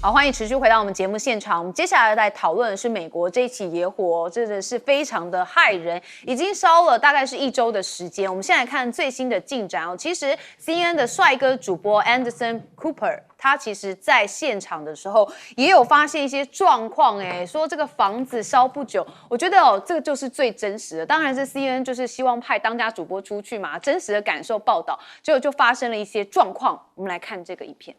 好，欢迎持续回到我们节目现场。我们接下来来讨论的是美国这一起野火，真的是非常的害人，已经烧了大概是1周的时间。我们现在看最新的进展哦。其实 CNN 的帅哥主播 Anderson Cooper， 他其实在现场的时候也有发现一些状况，说这个房子烧不久。我觉得这个就是最真实的。当然是 CNN 就是希望派当家主播出去嘛，真实的感受报道，结果就发生了一些状况。我们来看这个影片。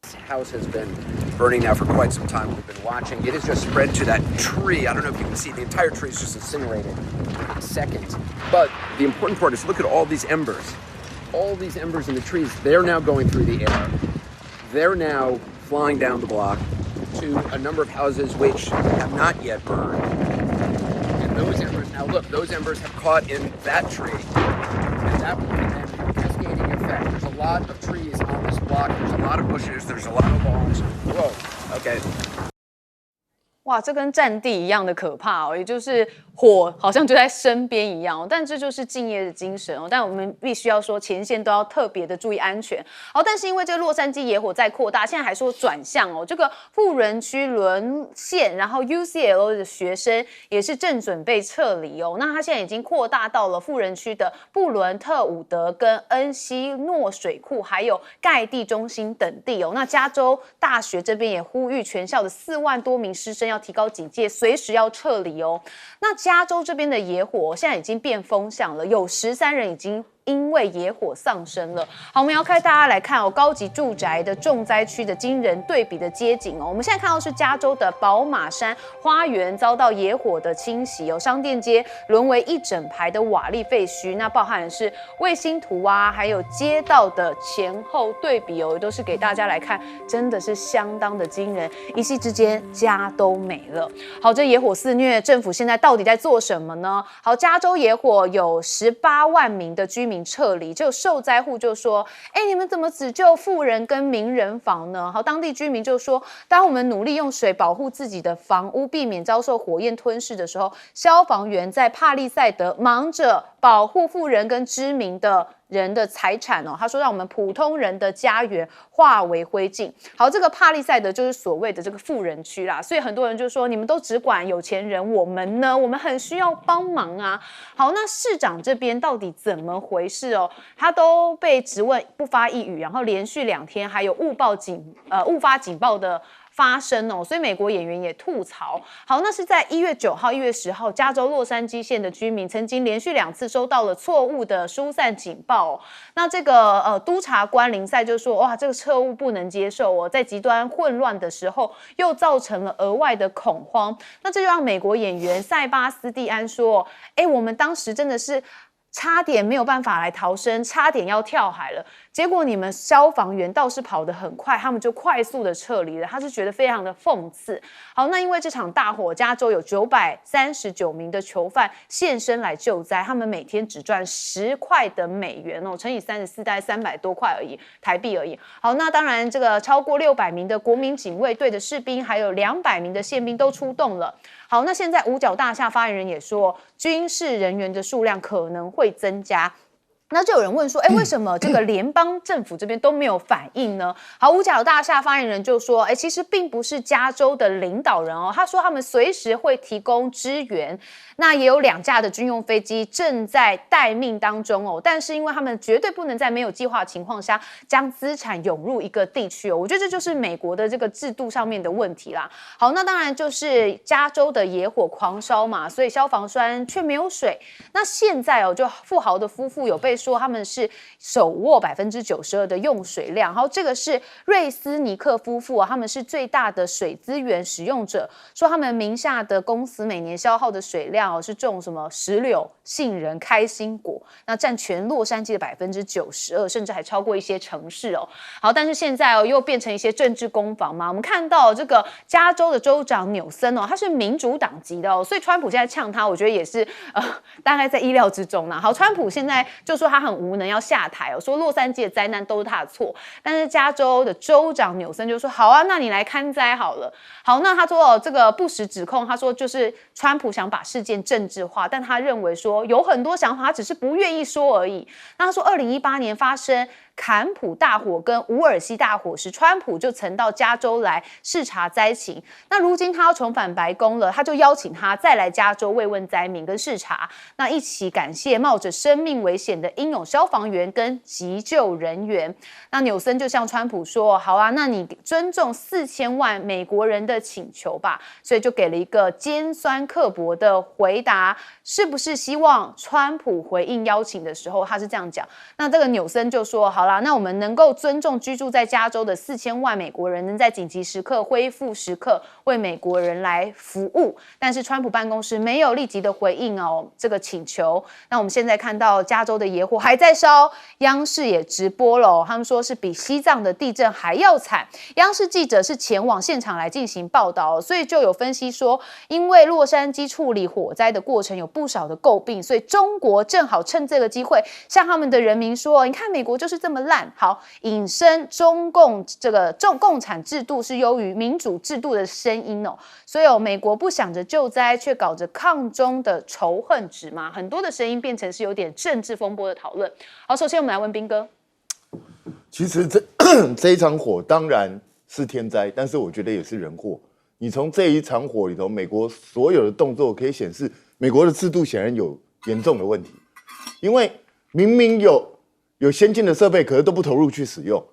This house has been burning now for quite some time. We've been watching. It has just spread to that tree. I don't know if you can see. The entire tree is just incinerated in seconds. But the important part is look at all these embers. All these embers in the trees, they're now going through the air. They're now flying down the block to a number of houses which have not yet burned. And those embers, now look, those embers have caught in that tree. And that will be then cascading effect. There's a lot of trees on this block. There's a lot of bushes. There's a lot of logs. Whoa. Okay. 哇，这跟战地一样的可怕哦，也就是火好像就在身边一样哦，但这就是敬业的精神哦。但我们必须要说，前线都要特别的注意安全。好，但是因为这个洛杉矶野火在扩大，现在还说转向哦，这个富人区沦陷，然后 UCLA 的学生也是正准备撤离哦。那他现在已经扩大到了富人区的布伦特伍德跟恩西诺水库，还有盖蒂中心等地哦。那加州大学这边也呼吁全校的4万多名师生要提高警戒，随时要撤离哦。那加州这边的野火现在已经变风向了，有13人已经因为野火丧生了。好，我们要带大家来看哦，高级住宅的重灾区的惊人对比的街景哦。我们现在看到是加州的宝马山花园遭到野火的侵袭哦，商店街沦为一整排的瓦砾废墟，那包含的是卫星图啊，还有街道的前后对比哦，都是给大家来看，真的是相当的惊人，一夕之间家都没了。好，这野火肆虐，政府现在到底在做什么呢？好，加州野火有18万名的居民撤离，就受灾户就说：“你们怎么只救富人跟名人房呢？”好，当地居民就说：“当我们努力用水保护自己的房屋，避免遭受火焰吞噬的时候，消防员在帕利塞德忙着保护富人跟知名的人的财产哦。”他说：“让我们普通人的家园化为灰烬。”好，这个帕利塞德就是所谓的这个富人区啦，所以很多人就说：“你们都只管有钱人，我们呢？我们很需要帮忙啊。”好，那市长这边到底怎么回事哦？他都被质问不发一语，然后连续2天还有误发警报的发生哦，所以美国演员也吐槽。好，那是在1月9号、1月10号，加州洛杉矶县的居民曾经连续2次收到了错误的疏散警报哦。那这个督察官林赛就说：“哇，这个错误不能接受哦，在极端混乱的时候，又造成了额外的恐慌。”那这就让美国演员塞巴斯蒂安说：“我们当时真的是差点没有办法来逃生，差点要跳海了。结果你们消防员倒是跑得很快，他们就快速的撤离了。”他是觉得非常的讽刺。好，那因为这场大火，加州有939名的囚犯现身来救灾，他们每天只赚10块的美元哦，乘以34大概300多块而已，台币而已。好，那当然这个超过600名的国民警卫队的士兵，还有200名的宪兵都出动了。好，那现在五角大厦发言人也说，军事人员的数量可能会增加。那就有人问说，为什么这个联邦政府这边都没有反应呢？好，五角大厦发言人就说，其实并不是加州的领导人哦，他说他们随时会提供支援。那也有2架的军用飞机正在待命当中哦，但是因为他们绝对不能在没有计划的情况下将资产涌入一个地区哦，我觉得这就是美国的这个制度上面的问题啦。好，那当然就是加州的野火狂烧嘛，所以消防栓却没有水。那现在哦，就富豪的夫妇有被说他们是手握92%的用水量，然后这个是瑞斯尼克夫妇啊，他们是最大的水资源使用者，说他们名下的公司每年消耗的水量是种什么石榴、杏仁、开心果，那占全洛杉矶的92%，甚至还超过一些城市哦。好，但是现在又变成一些政治攻防嘛。我们看到这个加州的州长纽森哦，他是民主党籍的哦，所以川普现在呛他，我觉得也是大概在意料之中啦。好，川普现在就说他很无能要下台哦，说洛杉矶的灾难都是他的错，但是加州的州长纽森就说好啊，那你来看灾好了。好，那他说这个不实指控，他说就是川普想把事件政治化，但他认为说有很多想法，他只是不愿意说而已。那他说2018年发生坎普大火跟伍尔西大火时，川普就曾到加州来视察灾情。那如今他要重返白宫了，他就邀请他再来加州慰问灾民跟视察，那一起感谢冒着生命危险的英勇消防员跟急救人员。那纽森就向川普说：“好啊，那你尊重4000万美国人的请求吧。”所以就给了一个尖酸刻薄的回答。是不是希望川普回应邀请的时候，他是这样讲？那这个纽森就说：“好啦，那我们能够尊重居住在加州的4000万美国人，能在紧急时刻恢复时刻为美国人来服务。”但是川普办公室没有立即的回应这个请求。那我们现在看到加州的野火还在烧，央视也直播了他们说是比西藏的地震还要惨。央视记者是前往现场来进行报道，所以就有分析说，因为洛杉矶处理火灾的过程有不少的诟病，所以中国正好趁这个机会向他们的人民说：“你看美国就是这么烂。”好，引申中共这个共产制度是优于民主制度的声音所以美国不想着救灾，却搞着抗中的仇恨值嘛，很多的声音变成是有点政治风波的讨论。好，首先我们来问彬哥，其实这一场火当然是天灾，但是我觉得也是人祸。你从这一场火里头，美国所有的动作可以显示，美国的制度显然有严重的问题，因为明明有先进的设备，可是都不投入去使用。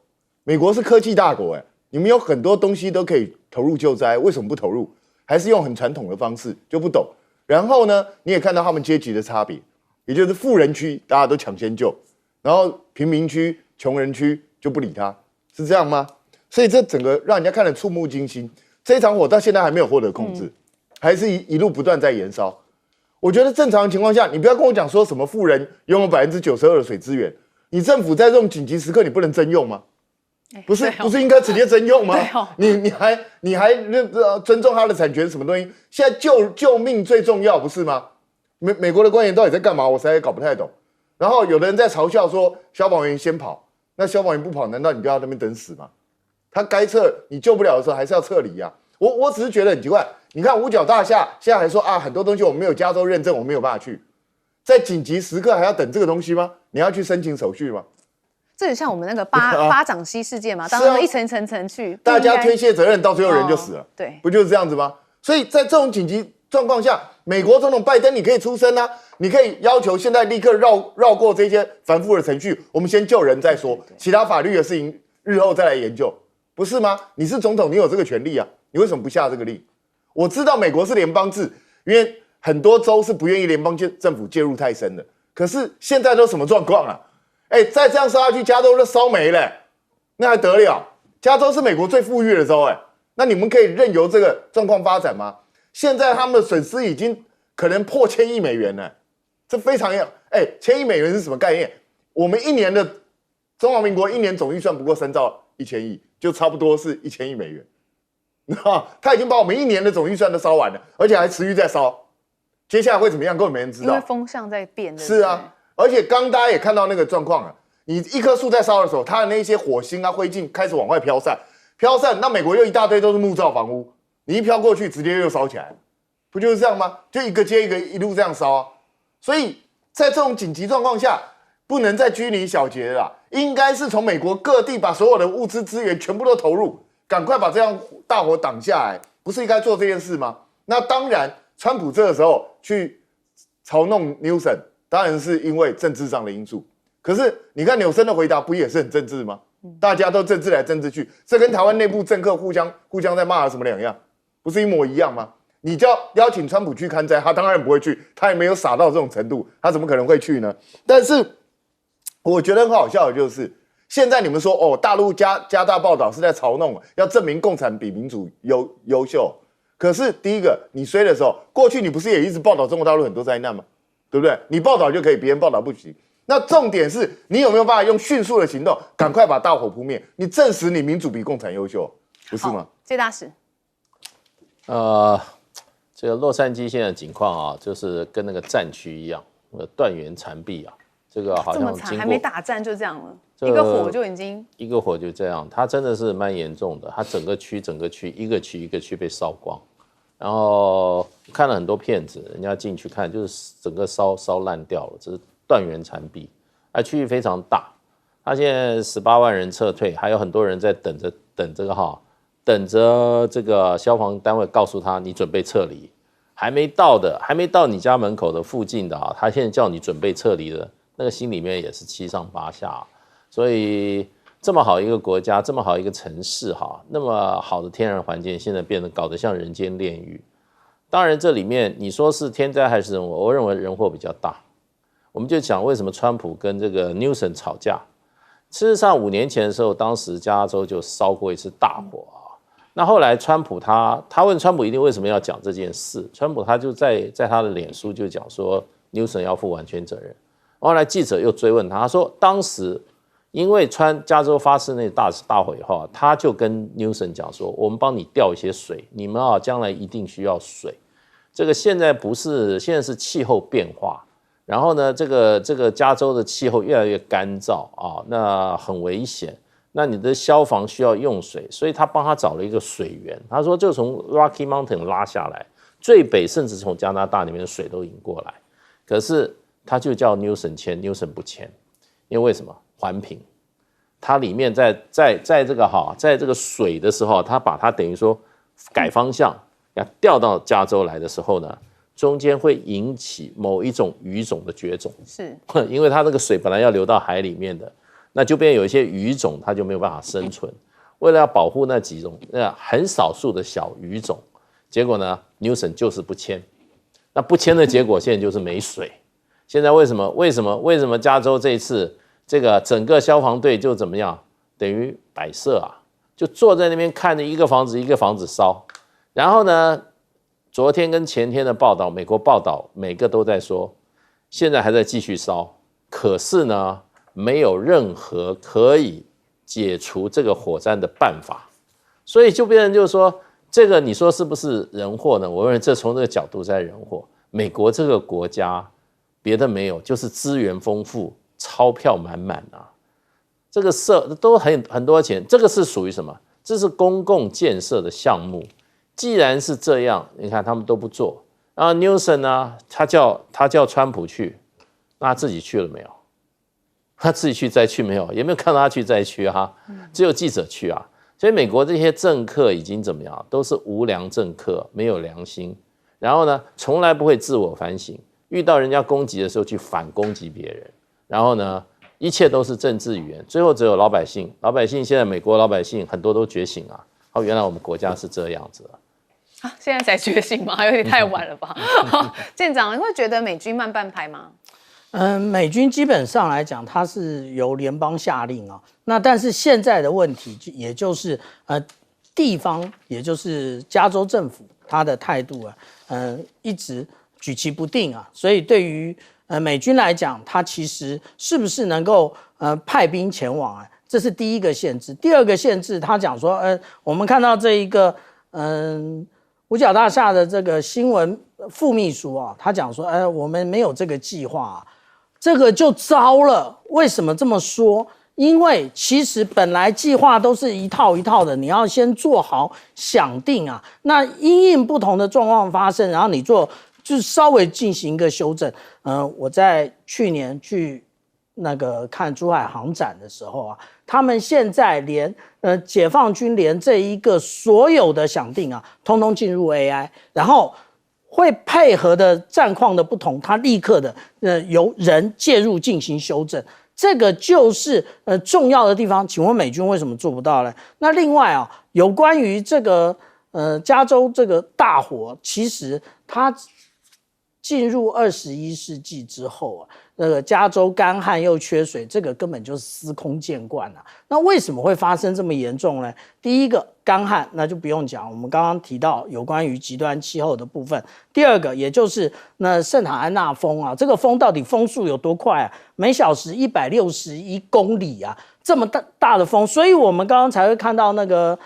美国是科技大国，你们有很多东西都可以投入救灾，为什么不投入？还是用很传统的方式，就不懂。然后呢，你也看到他们阶级的差别，也就是富人区大家都抢先救，然后贫民区、穷人区就不理他，是这样吗？所以这整个让人家看得触目惊心。这一场火到现在还没有获得控制，还是一路不断在延烧。我觉得正常的情况下，你不要跟我讲说什么富人拥有92%的水资源，你政府在这种紧急时刻你不能征用吗？不是应该直接征用吗？你还尊重他的产权什么东西？现在救命最重要不是吗？美国的官员到底在干嘛？我实在搞不太懂。然后有的人在嘲笑说消防员先跑，那消防员不跑，难道你不要在那边等死吗？他该撤，你救不了的时候还是要撤离呀。我只是觉得很奇怪，你看五角大厦现在还说很多东西我们没有加州认证，我们没有办法去，在紧急时刻还要等这个东西吗？你要去申请手续吗？这就像我们那个巴掌溪事件嘛，当然一层层层去，大家推卸责任，到最后人就死了，对，不就是这样子吗？所以在这种紧急状况下，美国总统拜登你可以出声啊，你可以要求现在立刻绕过这些繁复的程序，我们先救人再说，其他法律的事情日后再来研究，不是吗？你是总统，你有这个权利啊，你为什么不下这个令？我知道美国是联邦制，因为很多州是不愿意联邦政府介入太深的，可是现在都什么状况啊？再这样烧下去，加州就烧没了，那还得了？加州是美国最富裕的州，那你们可以任由这个状况发展吗？现在他们的损失已经可能破1000亿美元了，这非常1000亿美元是什么概念？我们一年的中华民国一年总预算不过3兆1000亿，就差不多是1000亿美元。他已经把我们一年的总预算都烧完了，而且还持续在烧。接下来会怎么样，根本没人知道。因为风向在变。是啊，而且刚大家也看到那个状况啊，你一棵树在烧的时候，它的那些火星啊、灰烬开始往外飘散，那美国又一大堆都是木造房屋，你一飘过去，直接又烧起来，不就是这样吗？就一个接一个，一路这样烧啊。所以在这种紧急状况下，不能再拘泥小节了啦，应该是从美国各地把所有的物资资源全部都投入，赶快把这样大火挡下来，不是应该做这件事吗？那当然，川普这个时候去嘲弄Newsom，当然是因为政治上的因素。可是你看纽森的回答不也是很政治吗？大家都政治来政治去，这跟台湾内部政客互相在骂有什么两样？不是一模一样吗？你邀请川普去看灾，他当然不会去，他也没有傻到这种程度，他怎么可能会去呢？但是我觉得很好笑的就是，现在你们说大陆加大报道是在嘲弄，要证明共产比民主优秀。可是第一个，你衰的时候，过去你不是也一直报道中国大陆很多灾难吗？对不对？你报道就可以，别人报道不行。那重点是你有没有办法用迅速的行动，赶快把大火扑灭？你证实你民主比共产优秀，不是吗？谢大使，这个洛杉矶现在的情况啊，就是跟那个战区一样，断垣残壁啊，这个好像这么惨，还没打战就这样了，一个火就已经一个火就这样，它真的是蛮严重的，它整个区一个区被烧光。然后看了很多片子，人家进去看，就是整个烧烂掉了，这是断垣残壁。区域非常大，他现在18万人撤退，还有很多人在等着这个消防单位告诉他你准备撤离，还没到你家门口的附近的啊，他现在叫你准备撤离的，那个心里面也是七上八下。所以这么好一个国家，这么好一个城市哈，那么好的天然环境，现在变得搞得像人间炼狱。当然这里面你说是天灾还是人祸，我认为人祸比较大。我们就讲为什么川普跟这个 Newsom 吵架。事实上5年前的时候，当时加州就烧过一次大火啊。那后来川普他问川普一定为什么要讲这件事，川普他就在他的脸书就讲说 Newsom 要负完全责任。后来记者又追问他说当时因为加州发生那大火以后，他就跟 Newsom 讲说，我们帮你调一些水，你们啊将来一定需要水。这个现在是气候变化，然后呢，这个加州的气候越来越干燥啊，那很危险。那你的消防需要用水，所以他帮他找了一个水源。他说就从 Rocky Mountain 拉下来，最北甚至从加拿大里面的水都引过来。可是他就叫 Newsom 签 ，Newsom 不签，因为什么？环评，它里面在这个水的时候，它把它等于说改方向，要调到加州来的时候呢，中间会引起某一种鱼种的绝种，是因为它那个水本来要流到海里面的，那就变有一些鱼种它就没有办法生存。为了要保护那几种很少数的小鱼种，结果呢 ，Newsom 就是不签。那不签的结果现在就是没水。现在为什么加州这一次？这个整个消防队就怎么样？等于摆设啊，就坐在那边看着一个房子一个房子烧。然后呢，昨天跟前天的报道，美国报道每个都在说，现在还在继续烧，可是呢，没有任何可以解除这个火灾的办法。所以就变成就是说，这个你说是不是人祸呢？我认为这从这个角度在人祸。美国这个国家，别的没有，就是资源丰富。钞票满满啊，这个都很多钱，这个是属于什么？这是公共建设的项目。既然是这样，你看他们都不做。然后 Newsom 呢，他叫川普去，那他自己去了没有？他自己去灾区没有？也没有看到他去灾区啊，只有记者去啊。所以美国这些政客已经怎么样？都是无良政客，没有良心。然后呢，从来不会自我反省，遇到人家攻击的时候去反攻击别人。然后呢，一切都是政治语言，最后只有老百姓。老百姓现在美国老百姓很多都觉醒啊，原来我们国家是这样子啊，现在才觉醒吗？有点太晚了吧？舰长，你会觉得美军慢半拍吗？美军基本上来讲，它是由联邦下令啊。那但是现在的问题也就是地方，也就是加州政府，他的态度啊，一直举棋不定啊。所以对于美军来讲，他其实是不是能够派兵前往啊？这是第一个限制。第二个限制，他讲说，我们看到这一个五角大厦的这个新闻副秘书啊，他讲说，我们没有这个计划啊，这个就糟了。为什么这么说？因为其实本来计划都是一套一套的，你要先做好想定啊。那因应不同的状况发生，然后你就是稍微进行一个修正。我在去年去那个看珠海航展的时候啊，他们现在连解放军连这一个所有的想定啊，通通进入 AI， 然后会配合的战况的不同，它立刻的由人介入进行修正。这个就是重要的地方。请问美军为什么做不到呢？那另外啊，有关于这个加州这个大火，其实它进入21世纪之后啊，那个加州干旱又缺水，这个根本就是司空见惯啊。那为什么会发生这么严重呢？第一个干旱，那就不用讲，我们刚刚提到有关于极端气候的部分。第二个，也就是那圣塔安娜风啊，这个风到底风速有多快啊？每小时161公里啊，这么大的风，所以我们刚刚才会看到那个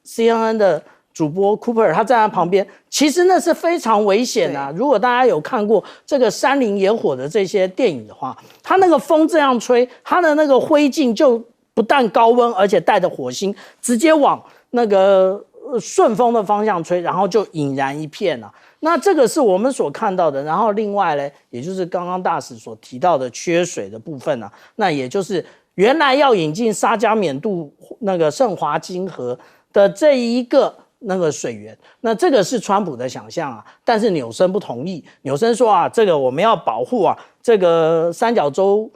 CNN 的主播 Cooper 他站在旁边，其实那是非常危险啊。如果大家有看过这个山林野火的这些电影的话，他那个风这样吹，他的那个灰烬就不但高温，而且带着火星直接往那个顺风的方向吹，然后就引燃一片啊。那这个是我们所看到的。然后另外呢，也就是刚刚大使所提到的缺水的部分啊，那也就是原来要引进沙加缅度那个圣华金河的这一个那个水源，那这个是川普的想象啊，但是纽森不同意。纽森说啊，这个我们要保护啊，这个三角洲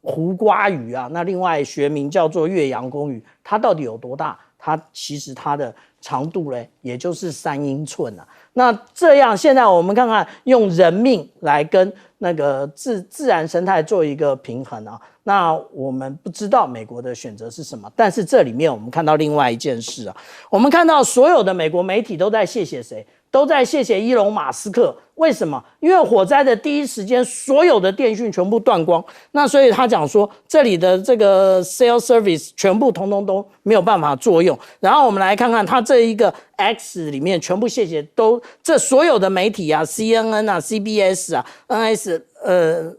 胡瓜鱼啊，那另外学名叫做越洋公鱼，它到底有多大？它其实它的长度呢，也就是3英寸啊。那这样，现在我们看看用人命来跟那个自然生态做一个平衡啊。那我们不知道美国的选择是什么，但是这里面我们看到另外一件事啊，我们看到所有的美国媒体都在谢谢谁？都在谢谢伊隆马斯克。为什么？因为火灾的第一时间，所有的电讯全部断光，那所以他讲说这里的这个 cell service 全部通通都没有办法作用。然后我们来看看他这一个 X 里面全部谢谢都这所有的媒体啊 ，CNN 啊 ，CBS 啊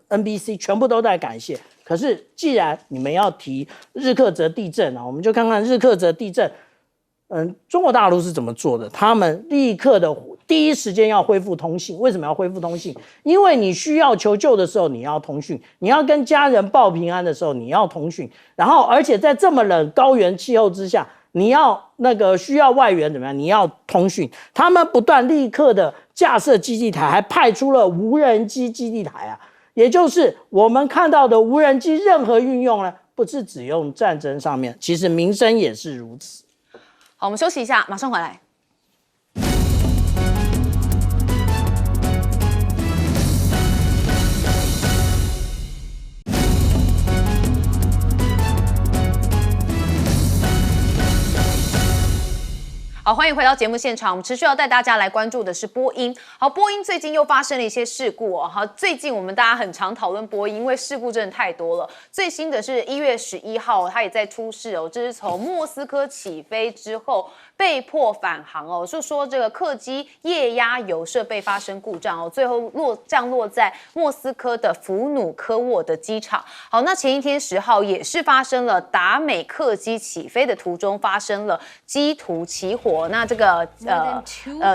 ，NBC 全部都在感谢。可是既然你们要提日喀则地震啊，我们就看看日喀则地震。中国大陆是怎么做的？他们立刻的第一时间要恢复通信。为什么要恢复通信？因为你需要求救的时候你要通讯，你要跟家人报平安的时候你要通讯，然后而且在这么冷高原气候之下，你要那个需要外援怎么样？你要通讯。他们不断立刻的架设基地台，还派出了无人机基地台啊，也就是我们看到的无人机任何运用呢，不是只用战争上面，其实民生也是如此。好，我们休息一下，马上回来。好，欢迎回到节目现场。我们持续要带大家来关注的是波音。好，波音最近又发生了一些事故哦。好，最近我们大家很常讨论波音，因为事故真的太多了。最新的是1月11号，它也在出事哦。这是从莫斯科起飞之后被迫返航哦，就说这个客机液压油设备发生故障哦，最后降落在莫斯科的弗努科沃的机场。好，那前一天10号也是发生了达美客机起飞的途中发生了机图起火。那这个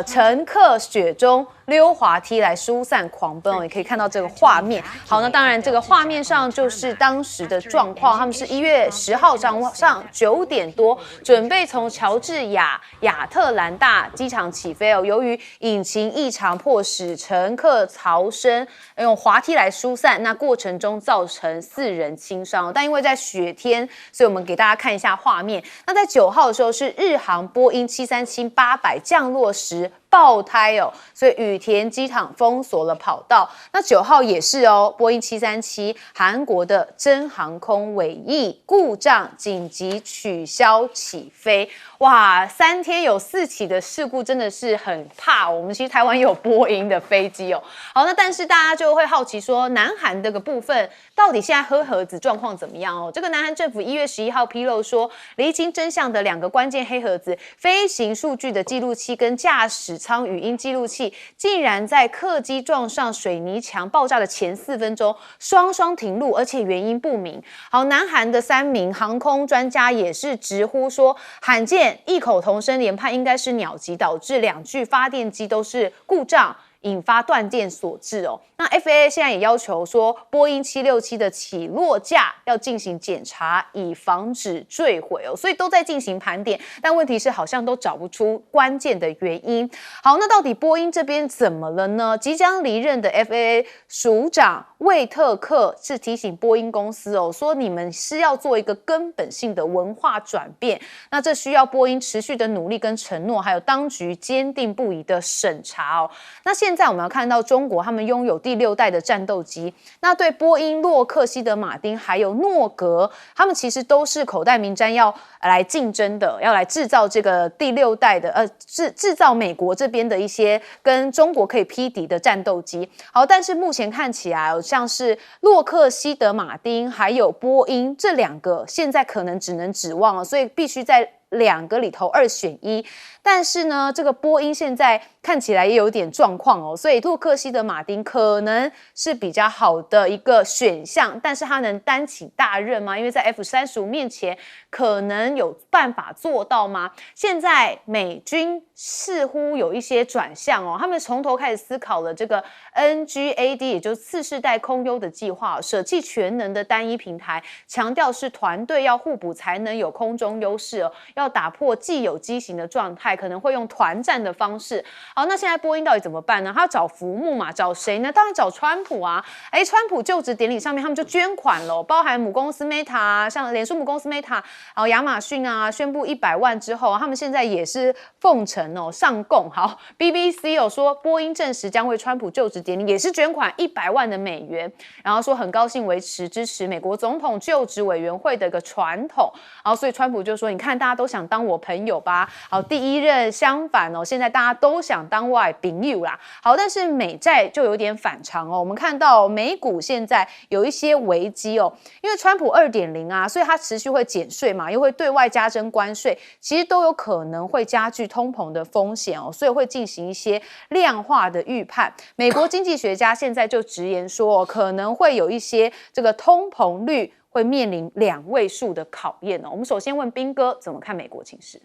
乘客雪中溜滑梯来疏散狂奔哦，也可以看到这个画面。好，那当然这个画面上就是当时的状况，他们是1月10号早上9点多，准备从乔治亚特兰大机场起飞哦。由于引擎异常，迫使乘客逃生，用滑梯来疏散。那过程中造成4人轻伤，但因为在雪天，所以我们给大家看一下画面。那在9号的时候是日航波音737-800降落时爆胎哦，所以羽田机场封锁了跑道。那9号也是哦，波音737韩国的真航空尾翼故障，紧急取消起飞。哇，3天有4起的事故，真的是很怕。我们其实台湾也有波音的飞机哦。好，那但是大家就会好奇说，南韩这个部分到底现在黑盒子状况怎么样哦？这个南韩政府1月11号披露说，厘清真相的2个关键黑盒子，飞行数据的记录器跟驾驶舱语音记录器，竟然在客机撞上水泥墙爆炸的前4分钟双双停录，而且原因不明。好，南韩的3名航空专家也是直呼说，罕见异口同声连判应该是鸟击导致2具发电机都是故障，引发断电所致哦。那 FAA 现在也要求说，波音767的起落架要进行检查，以防止坠毁哦。所以都在进行盘点，但问题是好像都找不出关键的原因。好，那到底波音这边怎么了呢？即将离任的 FAA 署长魏特克是提醒波音公司哦，说你们是要做一个根本性的文化转变，那这需要波音持续的努力跟承诺，还有当局坚定不移的审查哦。那现在我们要看到中国他们拥有第6代的战斗机，那对波音、洛克希德马丁还有诺格，他们其实都是口袋名单要来竞争的，要来制造这个第6代的制造美国这边的一些跟中国可以匹敌的战斗机。好，但是目前看起来像是洛克希德马丁还有波音这2个，现在可能只能指望了，所以必须在2个里头2选1。但是呢，这个波音现在看起来也有点状况哦，所以洛克希德马丁可能是比较好的一个选项，但是他能担起大任吗？因为在 F-35面前，可能有办法做到吗？现在美军似乎有一些转向哦，他们从头开始思考了这个 NGAD， 也就是次世代空优的计划，舍弃全能的单一平台，强调是团队要互补才能有空中优势哦，要打破既有机型的状态。可能会用团战的方式。好，那现在波音到底怎么办呢？他要找浮木嘛？找谁呢？当然找川普啊！川普就职典礼上面他们就捐款了，包含母公司 Meta 啊，像脸书母公司 Meta， 然后亚马逊啊，宣布100万之后，他们现在也是奉承哦，上供。好 ，BBC 有说波音证实将为川普就职典礼也是捐款100万的美元，然后说很高兴维持支持美国总统就职委员会的一个传统。然后所以川普就说：“你看，大家都想当我朋友吧？好，第一任。”相反哦，现在大家都想当外朋友啦。好，但是美债就有点反常哦。我们看到美股现在有一些危机哦，因为川普2.0啊，所以它持续会减税嘛，又会对外加征关税，其实都有可能会加剧通膨的风险哦，所以会进行一些量化的预判。美国经济学家现在就直言说，可能会有一些这个通膨率会面临2位数的考验哦。我们首先问彬哥怎么看美国情势？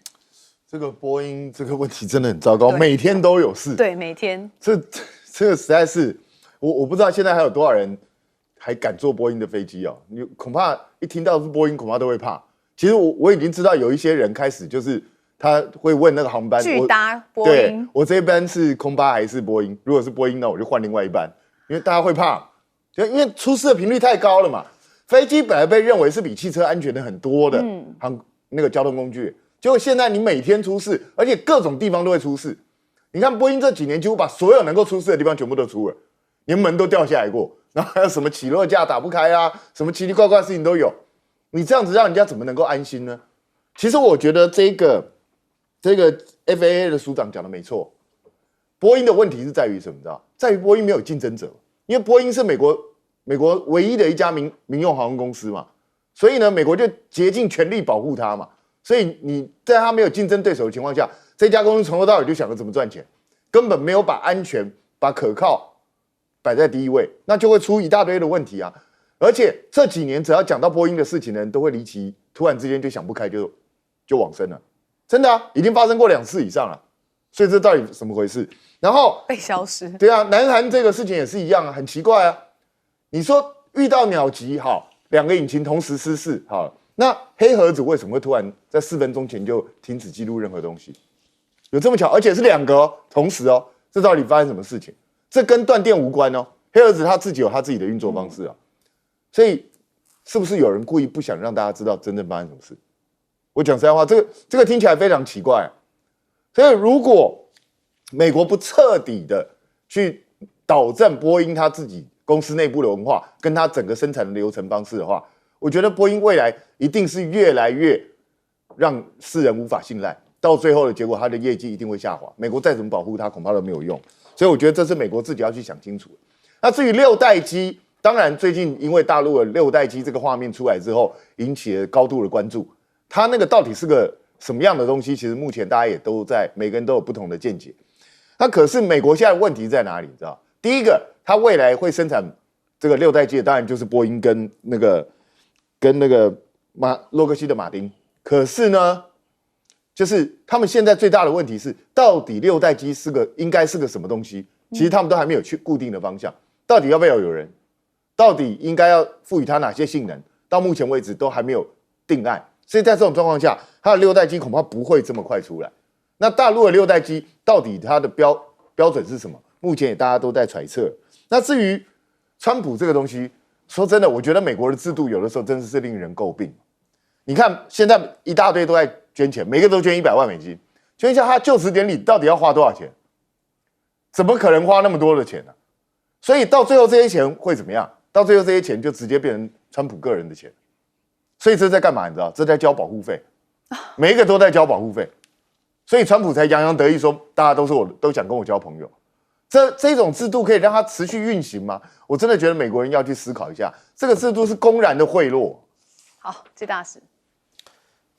这个波音这个问题真的很糟糕，每天都有事。对，每天。这个实在是，我不知道现在还有多少人还敢坐波音的飞机哦。你恐怕一听到是波音，恐怕都会怕。其实我已经知道有一些人开始就是他会问那个航班，拒搭波音。对，我这一班是空巴还是波音？如果是波音，那我就换另外一班，因为大家会怕，因为出事的频率太高了嘛。飞机本来被认为是比汽车安全的很多的那个交通工具。结果现在你每天出事，而且各种地方都会出事。你看波音这几年几乎把所有能够出事的地方全部都出了，连门都掉下来过，然后还有什么起落架打不开啊，什么奇奇怪怪的事情都有。你这样子让人家怎么能够安心呢？其实我觉得这个 FAA 的署长讲的没错，波音的问题是在于什么？你知道，在于波音没有竞争者，因为波音是美国唯一的一家民用航空公司嘛，所以呢，美国就竭尽全力保护它嘛。所以你在他没有竞争对手的情况下，这家公司从头到尾就想着怎么赚钱，根本没有把安全、把可靠摆在第一位，那就会出一大堆的问题啊！而且这几年只要讲到波音的事情的人，都会离奇，突然之间就想不开就往生了，真的啊，已经发生过2次以上了。所以这到底怎么回事？然后被消失，对啊，南韩这个事情也是一样啊，很奇怪啊。你说遇到鸟击，好，2个引擎同时失事，好。那黑盒子为什么会突然在4分钟前就停止记录任何东西？有这么巧，而且是2个哦，同时哦，这到底发生什么事情？这跟断电无关哦。黑盒子他自己有他自己的运作方式啊，所以是不是有人故意不想让大家知道真正发生什么事？我讲实在话，这个听起来非常奇怪啊。所以如果美国不彻底的去导正波音他自己公司内部的文化，跟他整个生产的流程方式的话，我觉得波音未来一定是越来越让世人无法信赖，到最后的结果，它的业绩一定会下滑。美国再怎么保护它，恐怕都没有用。所以我觉得这是美国自己要去想清楚。那至于6代机，当然最近因为大陆的6代机这个画面出来之后，引起了高度的关注。它那个到底是个什么样的东西？其实目前大家也都在，每个人都有不同的见解。那可是美国现在问题在哪里？你知道？第一个，它未来会生产这个6代机的，当然就是波音跟那个洛克希德马丁。可是呢，就是他们现在最大的问题是，到底6代机应该是个什么东西？其实他们都还没有去固定的方向。到底要不要有人？到底应该要赋予它哪些性能？到目前为止都还没有定案。所以在这种状况下，它的6代机恐怕不会这么快出来。那大陆的6代机到底它的标准是什么？目前也大家都在揣测。那至于川普这个东西，说真的，我觉得美国的制度有的时候真的是令人诟病。你看现在一大堆都在捐钱，每个都捐100万美金，捐一下他就职典礼到底要花多少钱？怎么可能花那么多的钱呢？所以到最后这些钱会怎么样？到最后这些钱就直接变成川普个人的钱。所以这在干嘛？你知道？这在交保护费，每一个都在交保护费。所以川普才洋洋得意说，大家都想跟我交朋友。这种制度可以让它持续运行吗？我真的觉得美国人要去思考一下，这个制度是公然的贿赂。好，季大使。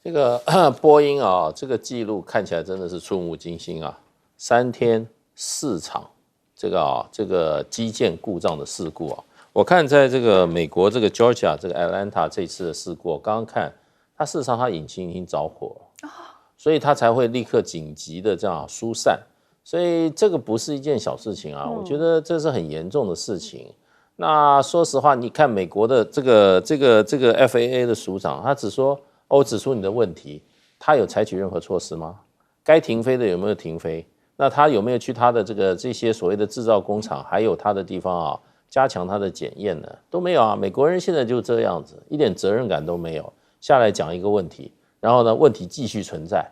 这个波音啊，这个记录看起来真的是触目惊心啊！3天4场这个机件故障的事故啊，我看在这个美国这个 Georgia 这个 Atlanta 这次的事故，我刚刚看它事实上它引擎已经着火了，所以它才会立刻紧急的这样疏散，所以这个不是一件小事情啊，我觉得这是很严重的事情。那说实话，你看美国的这个 FAA 的署长，他只说我指出你的问题，他有采取任何措施吗？该停飞的有没有停飞？那他有没有去他的这些所谓的制造工厂，还有他的地方啊，加强他的检验呢？都没有啊！美国人现在就这样子，一点责任感都没有，下来讲一个问题，然后呢，问题继续存在。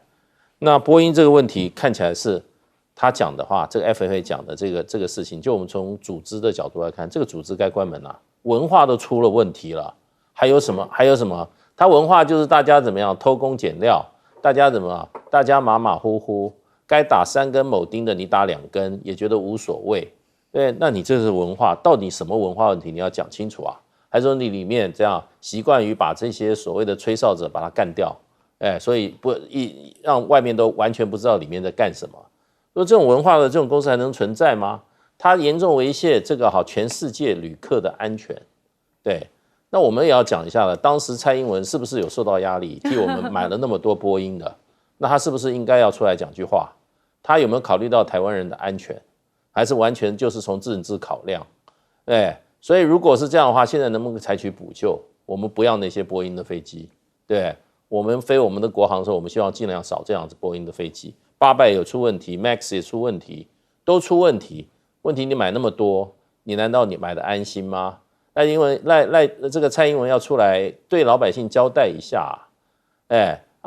那波音这个问题看起来是他讲的话，这个 FAA 讲的这个事情，就我们从组织的角度来看，这个组织该关门了，文化都出了问题了，还有什么？还有什么？他文化就是大家怎么样偷工减料，大家怎么？大家马马虎虎，该打3根铆钉的你打2根也觉得无所谓，对？那你这是文化，到底什么文化问题？你要讲清楚啊！还是说你里面这样习惯于把这些所谓的吹哨者把它干掉，所以让外面都完全不知道里面在干什么？说这种文化的这种公司还能存在吗？它严重威胁这个全世界旅客的安全，对。那我们也要讲一下了，当时蔡英文是不是有受到压力，替我们买了那么多波音的？那他是不是应该要出来讲句话？他有没有考虑到台湾人的安全，还是完全就是从政治考量？所以如果是这样的话，现在能不能采取补救？我们不要那些波音的飞机，对，我们飞我们的国航的时候，我们希望尽量少这样子波音的飞机。800有出问题 ，MAX 也出问题，都出问题。问题你买那么多，你难道你买的安心吗？那因为这个蔡英文要出来对老百姓交代一下，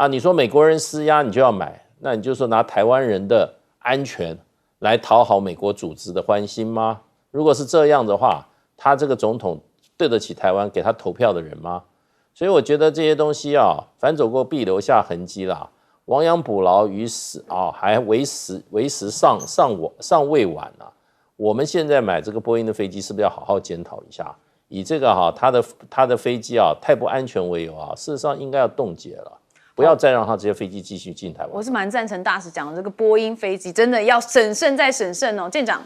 你说美国人施压你就要买，那你就说拿台湾人的安全来讨好美国组织的欢心吗？如果是这样的话，他这个总统对得起台湾给他投票的人吗？所以我觉得这些东西啊，反走过必留下痕迹啦。亡羊补牢于死啊，还为时尚未晚啊。我们现在买这个波音的飞机，是不是要好好检讨一下？以这个它的飞机太不安全为由事实上应该要冻结了，不要再让它这些飞机继续进台湾。我是蛮赞成大使讲的，这个波音飞机真的要审慎再审慎哦，舰长。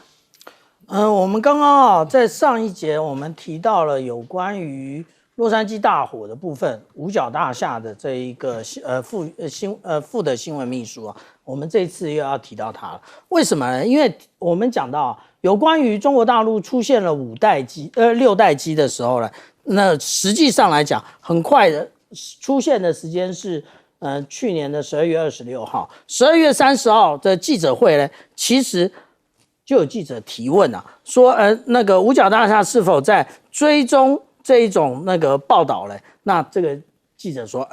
我们刚刚在上一节我们提到了有关于洛杉矶大火的部分，五角大厦的这一个副的新闻秘书我们这次又要提到他了。为什么呢？因为我们讲到有关于中国大陆出现了6代机的时候呢，那实际上来讲，很快的出现的时间是去年的12月26号，12月30号的记者会呢，其实就有记者提问说那个五角大厦是否在追踪这一种那个报道呢？那这个记者说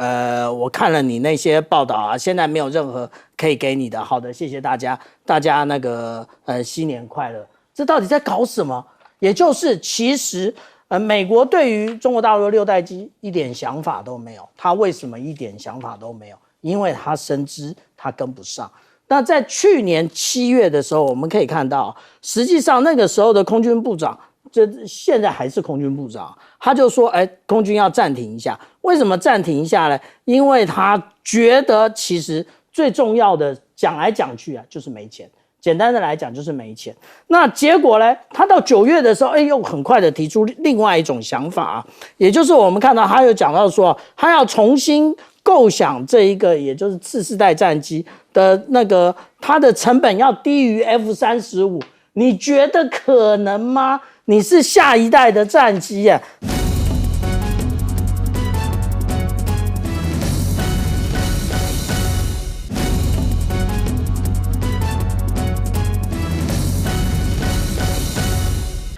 我看了你那些报道现在没有任何可以给你的。好的，谢谢大家，大家那个新年快乐。这到底在搞什么？也就是其实美国对于中国大陆的6代机一点想法都没有。他为什么一点想法都没有？因为他深知他跟不上。那在去年7月的时候，我们可以看到，实际上那个时候的空军部长，这现在还是空军部长，他就说空军要暂停一下。为什么暂停一下呢？因为他觉得其实最重要的讲来讲去就是没钱，简单的来讲就是没钱。那结果呢，他到9月的时候又很快的提出另外一种想法也就是我们看到他有讲到说，他要重新构想这一个也就是次世代战机的那个它的成本要低于 F-35，你觉得可能吗？你是下一代的战机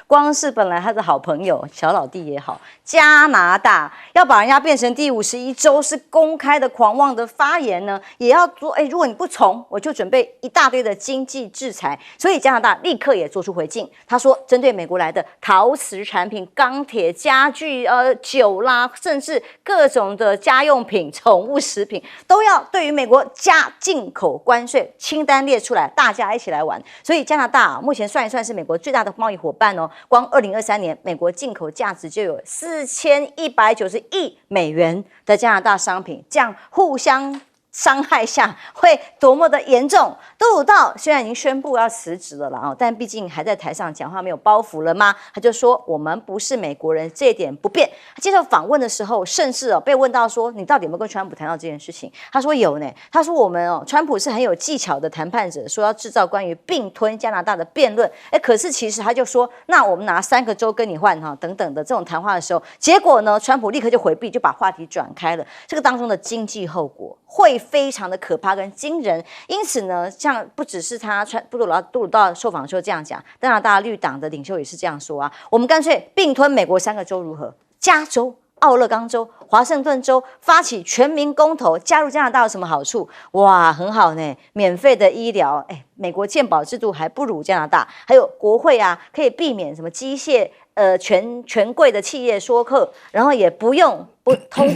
光是本来他的好朋友小老弟也好，加拿大要把人家变成第51州是公开的狂妄的发言呢，也要说如果你不从，我就准备一大堆的经济制裁。所以加拿大立刻也做出回敬，他说针对美国来的陶瓷产品、钢铁、家具、酒啦，甚至各种的家用品、宠物食品，都要对于美国加进口关税，清单列出来，大家一起来玩。所以加拿大目前算一算是美国最大的贸易伙伴光2023年美国进口价值就有4190亿美元的加拿大商品，这样互相伤害下会多么的严重？杜鲁道虽然已经宣布要辞职了啦，但毕竟还在台上讲话没有包袱了吗？他就说我们不是美国人，这一点不变。他接受访问的时候，甚至被问到说你到底有没有跟川普谈到这件事情？他说有呢。他说我们川普是很有技巧的谈判者，说要制造关于并吞加拿大的辩论。可是其实他就说，那我们拿3个州跟你换等等的这种谈话的时候，结果呢，川普立刻就回避，就把话题转开了。这个当中的经济后果会非常的可怕跟惊人。因此呢，像不只是他杜鲁道受访的时候这样讲，加拿大绿党的领袖也是这样说啊，我们干脆并吞美国3个州如何？加州、奥勒冈州、华盛顿州发起全民公投，加入加拿大有什么好处？哇，很好呢，免费的医疗，美国健保制度还不如加拿大，还有国会啊，可以避免什么机械权贵的企业说课，然后也不用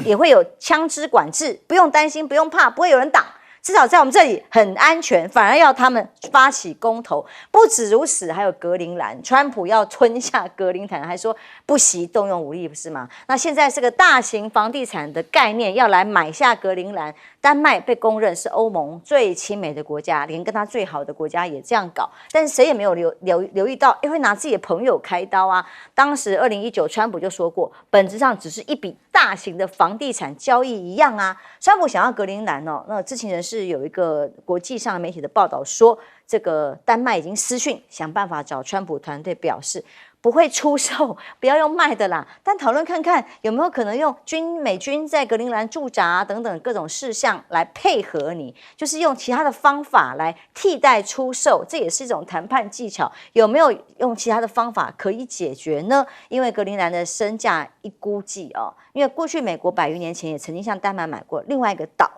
也会有枪支管制，不用担心，不用怕，不会有人挡。至少在我们这里很安全，反而要他们发起公投。不止如此，还有格陵兰，川普要吞下格陵兰，还说不惜动用武力，不是吗？那现在是个大型房地产的概念，要来买下格陵兰。丹麦被公认是欧盟最亲美的国家，连跟他最好的国家也这样搞，但是谁也没有留意到，会拿自己的朋友开刀啊。当时2019，川普就说过，本质上只是一笔大型的房地产交易一样啊。川普想要格陵兰那知情人士有一个国际上媒体的报道说，这个丹麦已经私讯想办法找川普团队，表示不会出售，不要用卖的啦，但讨论看看有没有可能用美军在格陵兰驻扎等等各种事项来配合你，就是用其他的方法来替代出售，这也是一种谈判技巧。有没有用其他的方法可以解决呢？因为格陵兰的身价一估计因为过去美国100余年前也曾经向丹麦买过另外一个岛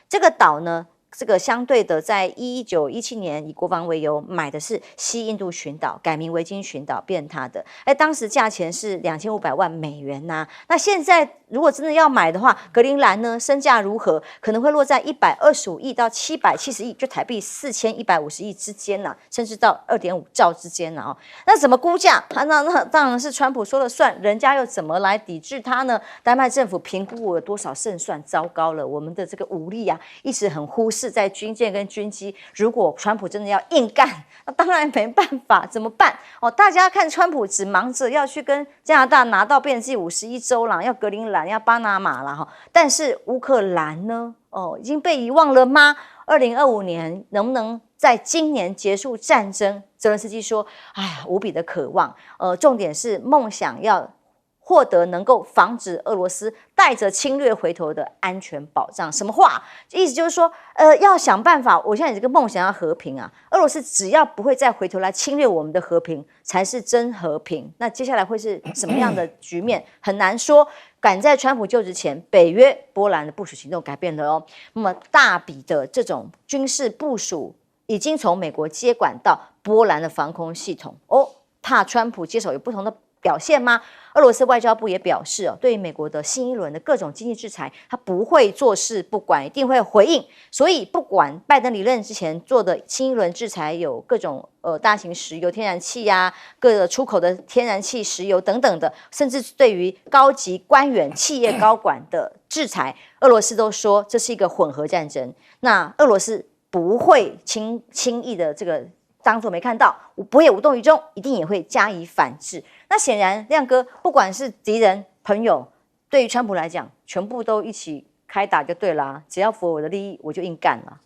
这个岛呢，这个相对的，在1917年以国防为由买的是西印度群岛，改名维京群岛，变他的。当时价钱是2500万美元呐。那现在如果真的要买的话，格陵兰呢身价如何？可能会落在125亿到770亿，就台币4150亿之间呐，甚至到2.5兆之间呐。那怎么估价？那当然是川普说了算，人家又怎么来抵制他呢？丹麦政府评估有多少胜算？糟糕了，我们的这个武力啊，一直很忽视在军舰跟军机。如果川普真的要硬干，那当然没办法，怎么办？大家看川普只忙着要去跟加拿大拿到边境51州啦，要格陵兰，要巴拿马啦，但是乌克兰呢？已经被遗忘了吗？2025年能不能在今年结束战争？泽伦斯基说：“哎呀，无比的渴望。重点是梦想要获得能够防止俄罗斯带着侵略回头的安全保障。”什么话？意思就是说，要想办法。我现在有这个梦想要和平啊，俄罗斯只要不会再回头来侵略我们的和平，才是真和平。那接下来会是什么样的局面？很难说。赶在川普就职前，北约波兰的部署行动改变了那么大笔的这种军事部署已经从美国接管到波兰的防空系统怕川普接手有不同的表现吗？俄罗斯外交部也表示对于美国的新一轮的各种经济制裁，他不会坐视不管，一定会回应。所以不管拜登离任之前做的新一轮制裁有各种大型石油、天然气各个出口的天然气、石油等等的，甚至对于高级官员、企业高管的制裁，俄罗斯都说这是一个混合战争。那俄罗斯不会轻易的这个当作没看到，不会无动于衷，一定也会加以反制。那显然，亮哥不管是敌人、朋友，对于川普来讲，全部都一起开打就对啦。只要符合我的利益，我就硬干了。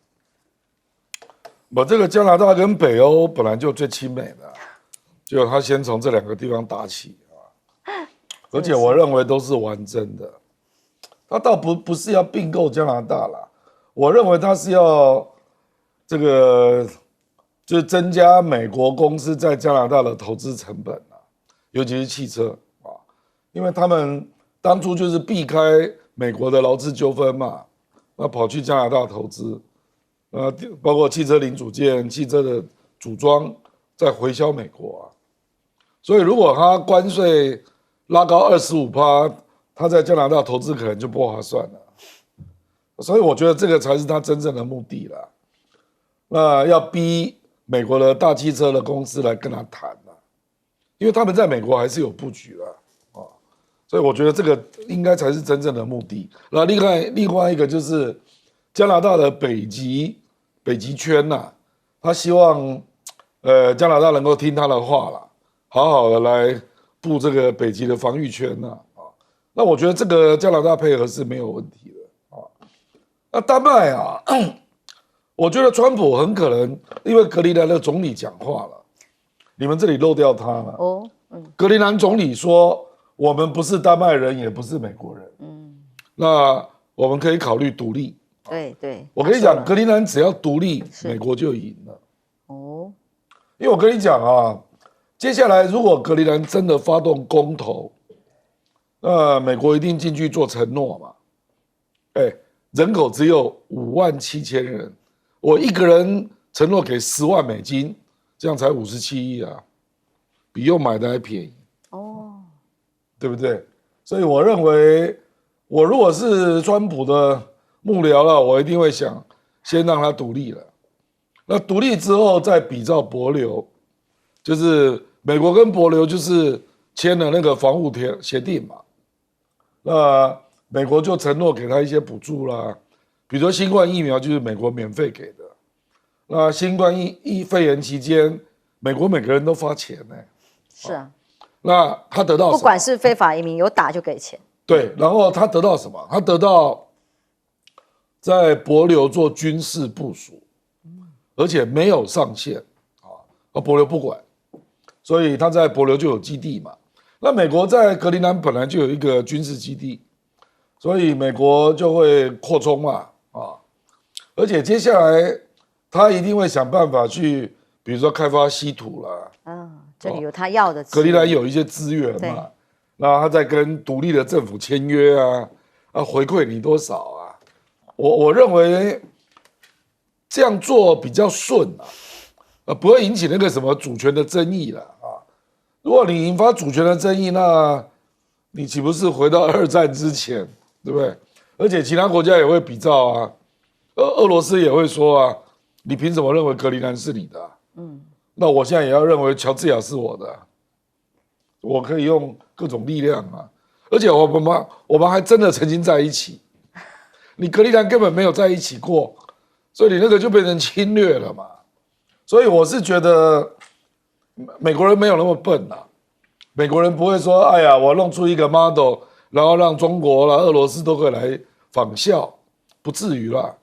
这个加拿大跟北欧本来就最亲美的，就他先从这2个地方打起而且我认为都是玩真的。他倒不是要并购加拿大啦，我认为他是要这个就是增加美国公司在加拿大的投资成本尤其是汽车因为他们当初就是避开美国的劳资纠纷嘛，那跑去加拿大投资，包括汽车零组件、汽车的组装，再回销美国所以如果他关税拉高25%，他在加拿大投资可能就不划算了。所以我觉得这个才是他真正的目的啦。那要逼美国的大汽车的公司来跟他谈因为他们在美国还是有布局了啊，所以我觉得这个应该才是真正的目的。那另外一个就是加拿大的北极圈呐，他希望加拿大能够听他的话啦，好好的来布这个北极的防御圈呐啊。那我觉得这个加拿大配合是没有问题的啊。那丹麦啊，我觉得川普很可能因为格陵兰的总理讲话了。你们这里漏掉他了哦，格陵兰总理说，我们不是丹麦人，也不是美国人，那我们可以考虑独立。对，我跟你讲，格陵兰只要独立，美国就赢了。哦，因为我跟你讲啊，接下来如果格陵兰真的发动公投，美国一定进去做承诺嘛。人口只有57000人，我一个人承诺给10万美金。这样才57亿啊，比用买的还便宜哦，对不对？所以我认为，我如果是川普的幕僚了，我一定会想先让他独立了。那独立之后再比照帛琉，就是美国跟帛琉就是签了那个防务协定嘛。那美国就承诺给他一些补助啦，比如说新冠疫苗就是美国免费给的。那新冠肺炎期间，美国每个人都发钱呢。是啊。那他得到什么？不管是非法移民有打就给钱。对，然后他得到什么？他得到在帛琉做军事部署，而且没有上限啊，帛琉不管，所以他在帛琉就有基地嘛。那美国在格陵兰本来就有一个军事基地，所以美国就会扩充嘛啊，而且接下来。他一定会想办法去，比如说开发稀土啦，这里有他要的。格陵兰有一些资源嘛，那他在跟独立的政府签约啊，回馈你多少啊？我认为这样做比较顺啊，不会引起那个什么主权的争议了啊。如果你引发主权的争议，那你岂不是回到2战之前，对不对？而且其他国家也会比照啊，俄罗斯也会说啊。你凭什么认为格陵兰是你的那我现在也要认为乔治亚是我的我可以用各种力量啊，而且我们还真的曾经在一起，你格陵兰根本没有在一起过，所以你那个就变成侵略了嘛。所以我是觉得美国人没有那么笨美国人不会说，哎呀，我弄出一个 model， 然后让中国啦、俄罗斯都可以来仿效，不至于啦。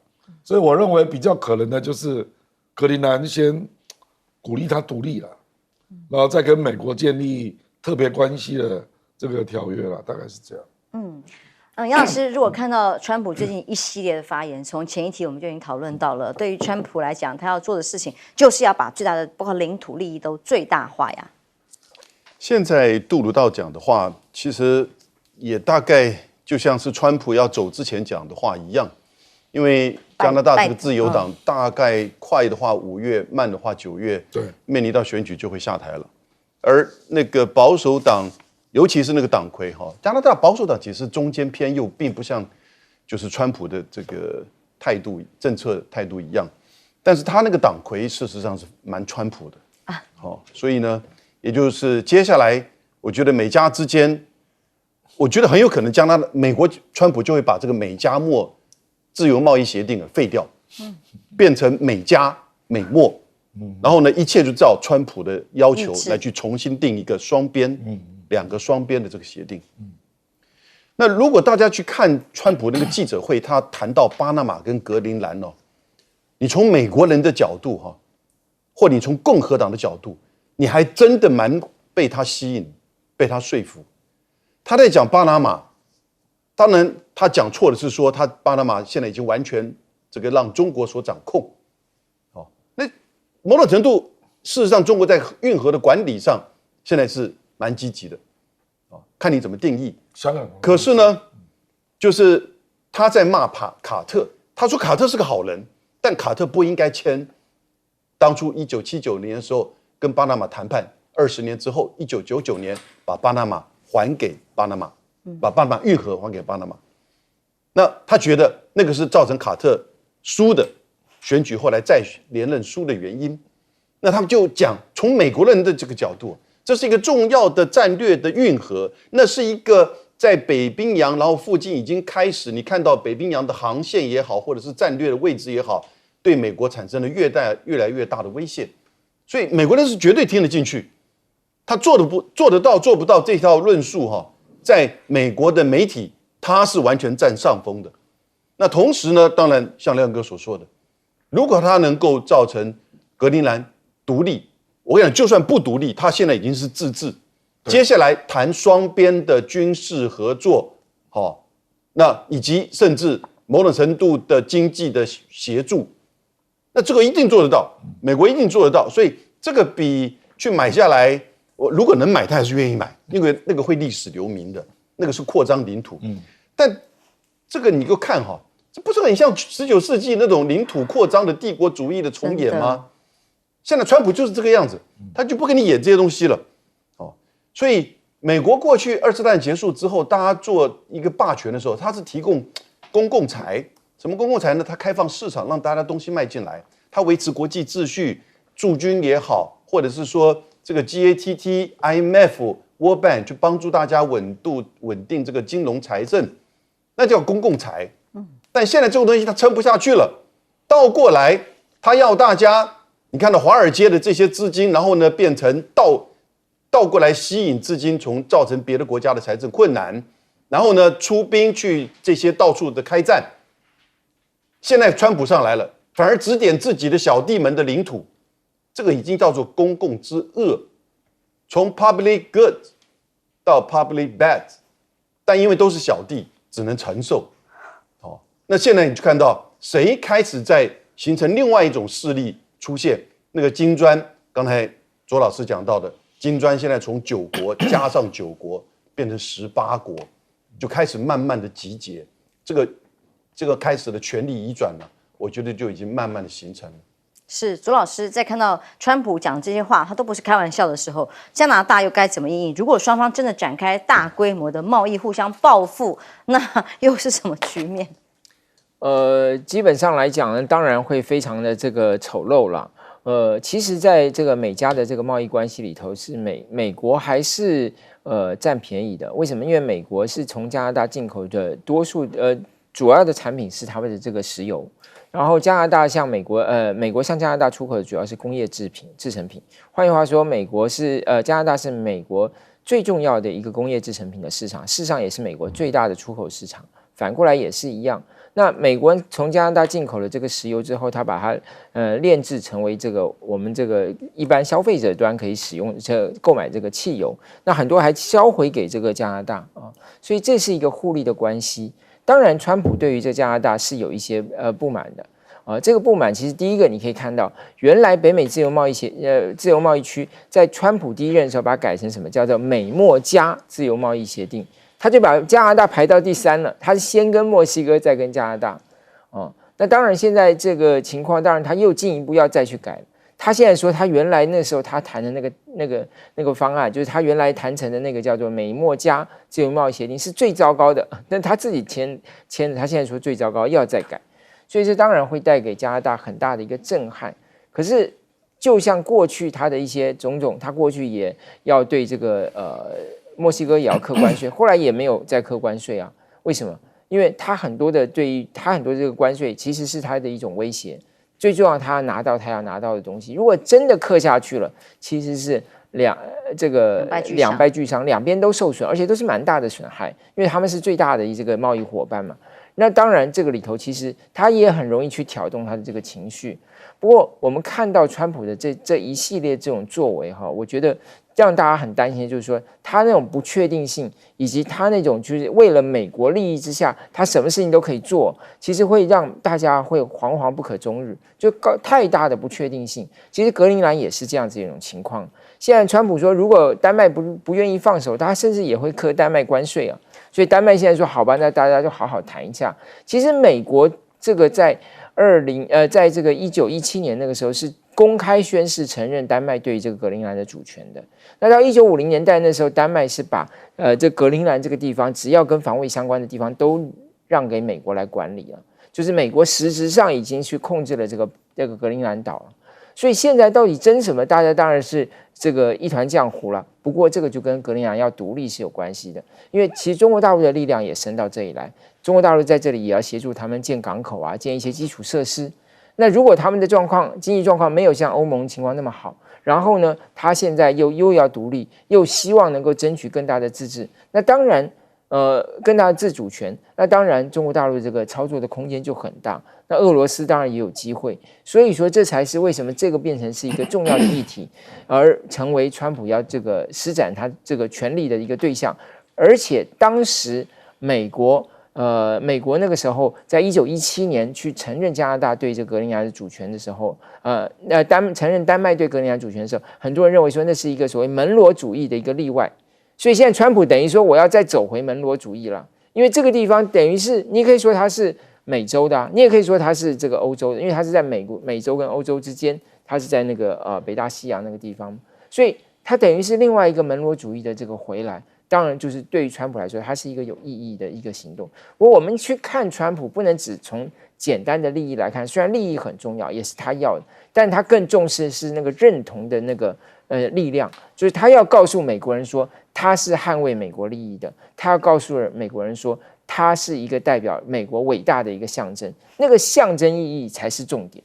所以我认为比较可能的就是格陵兰先鼓励他独立了，然后再跟美国建立特别关系的这个条约了，大概是这样。杨老师，如果看到川普最近一系列的发言，从前一题我们就已经讨论到了，对于川普来讲，他要做的事情就是要把最大的包括领土利益都最大化呀。现在杜鲁道讲的话，其实也大概就像是川普要走之前讲的话一样。因为加拿大这个自由党大概快的话5月，慢的话9月，对，面临到选举就会下台了。而那个保守党，尤其是那个党魁加拿大保守党其实中间偏右，并不像就是川普的这个态度、政策态度一样。但是他那个党魁事实上是蛮川普的所以呢，也就是接下来我觉得美加之间，我觉得很有可能美国川普就会把这个美加墨自由贸易协定废掉，变成美加美墨，然后呢，一切就照川普的要求来去重新定一个2个双边的这个协定。那如果大家去看川普那个记者会，他谈到巴拿马跟格陵兰你从美国人的角度或你从共和党的角度，你还真的蛮被他吸引，被他说服。他在讲巴拿马。当然，他讲错的是说，他巴拿马现在已经完全这个让中国所掌控，那某种程度，事实上，中国在运河的管理上现在是蛮积极的，看你怎么定义。可是呢，就是他在骂卡特，他说卡特是个好人，但卡特不应该签当初1979年的时候跟巴拿马谈判，20年之后，1999年把巴拿马还给巴拿马。把巴拿马运河还给巴拿马，那他觉得那个是造成卡特输的选举，后来再连任输的原因。那他们就讲，从美国人的这个角度，这是一个重要的战略的运河，那是一个在北冰洋，然后附近已经开始，你看到北冰洋的航线也好，或者是战略的位置也好，对美国产生了越来越大的威胁。所以美国人是绝对听得进去，他做得到做不到这条论述在美国的媒体他是完全占上风的。那同时呢，当然像亮哥所说的，如果他能够造成格陵兰独立，我跟你讲，就算不独立，他现在已经是自治。接下来谈双边的军事合作，那以及甚至某种程度的经济的协助，那这个一定做得到，美国一定做得到。所以这个比去买下来，我如果能买，他还是愿意买，因为那个会历史留名的，那个是扩张领土。但这个你就看这不是很像19世纪那种领土扩张的帝国主义的重演吗？现在川普就是这个样子，他就不跟你演这些东西了。所以美国过去2次大战结束之后，大家做一个霸权的时候，他是提供公共财。什么公共财呢？他开放市场，让大家东西卖进来，他维持国际秩序，驻军也好，或者是说这个 GATT、IMF、World Bank 去帮助大家稳定这个金融财政，那叫公共财。但现在这个东西它撑不下去了，倒过来他要大家，你看到华尔街的这些资金，然后呢变成倒过来吸引资金，造成别的国家的财政困难，然后呢出兵去这些到处的开战。现在川普上来了，反而指点自己的小弟们的领土，这个已经叫做公共之恶，从 public good 到 public bad， 但因为都是小弟，只能承受。那现在你就看到谁开始在形成另外一种势力出现，那个金砖，刚才左老师讲到的。金砖现在从9国加上9国变成18国，就开始慢慢的集结，这个开始的权力移转呢，我觉得就已经慢慢的形成了。是左老师在看到川普讲这些话，他都不是开玩笑的时候，加拿大又该怎么因应？如果双方真的展开大规模的贸易互相报复，那又是什么局面？基本上来讲呢，当然会非常的这个丑陋啦。其实，在这个美加的这个贸易关系里头，是美国还是占便宜的。为什么？因为美国是从加拿大进口的主要的产品是它的这个石油，然后加拿大向美国向加拿大出口的主要是工业制成品。换句话说，加拿大是美国最重要的一个工业制成品的市场，事实上也是美国最大的出口市场。反过来也是一样。那美国从加拿大进口了这个石油之后，它把它炼制成为这个我们这个一般消费者端可以使用购买这个汽油，那很多还销回给这个加拿大啊，所以这是一个互利的关系。当然，川普对于这加拿大是有一些不满的这个不满其实第一个你可以看到，原来北美自由贸易区在川普第一任的时候把它改成什么叫做美墨加自由贸易协定。他就把加拿大排到第3了，他是先跟墨西哥，再跟加拿大，那当然现在这个情况，当然他又进一步要再去改了。他现在说，他原来那时候他谈的那个方案，就是他原来谈成的那个叫做美墨加自由贸易协定是最糟糕的，但他自己签的，他现在说最糟糕要再改，所以这当然会带给加拿大很大的一个震撼。可是就像过去他的一些种种，他过去也要对这个墨西哥也要课关税，后来也没有再课关税啊？为什么？因为他很多这个关税其实是他的一种威胁。最重要，他要拿到的东西，如果真的课下去了，其实是两败俱伤，两边都受损，而且都是蛮大的损害，因为他们是最大的这个贸易伙伴嘛。那当然，这个里头其实他也很容易去挑动他的这个情绪。不过，我们看到川普的这一系列这种作为我觉得让大家很担心，就是说他那种不确定性，以及他那种就是为了美国利益之下，他什么事情都可以做，其实会让大家会惶惶不可终日，就太大的不确定性。其实格陵兰也是这样子一种情况。现在川普说，如果丹麦不愿意放手，他甚至也会课丹麦关税啊。所以丹麦现在说好吧，那大家就好好谈一下。其实美国这个在这个1917年那个时候是公开宣誓承认丹麦对于这个格陵兰的主权的。那到1950年代那时候，丹麦是把这格陵兰这个地方，只要跟防卫相关的地方都让给美国来管理了，就是美国实质上已经去控制了这个格陵兰岛了。所以现在到底争什么，大家当然是这个一团浆糊了。不过这个就跟格陵兰要独立是有关系的，因为其实中国大陆的力量也伸到这里来，中国大陆在这里也要协助他们建港口啊，建一些基础设施。那如果他们的经济状况没有像欧盟情况那么好，然后呢，他现在又要独立，又希望能够争取更大的自治，那当然，更大的自主权，那当然中国大陆这个操作的空间就很大。那俄罗斯当然也有机会，所以说这才是为什么这个变成是一个重要的议题，而成为川普要这个施展他这个权力的一个对象。而且当时美国那个时候，在1917年去承认加拿大对这格陵兰的主权的时候，承认丹麦对格陵兰主权的时候，很多人认为说那是一个所谓门罗主义的一个例外。所以现在川普等于说我要再走回门罗主义了，因为这个地方等于是你可以说它是美洲的，你也可以说它是这个欧洲的，因为它是在美洲跟欧洲之间，它是在那个北大西洋那个地方，所以它等于是另外一个门罗主义的这个回来。当然，就是对于川普来说，它是一个有意义的一个行动。不过，我们去看川普，不能只从简单的利益来看，虽然利益很重要，也是他要的，但他更重视的是那个认同的那个力量，就是他要告诉美国人说他是捍卫美国利益的，他要告诉美国人说他是一个代表美国伟大的一个象征，那个象征意义才是重点。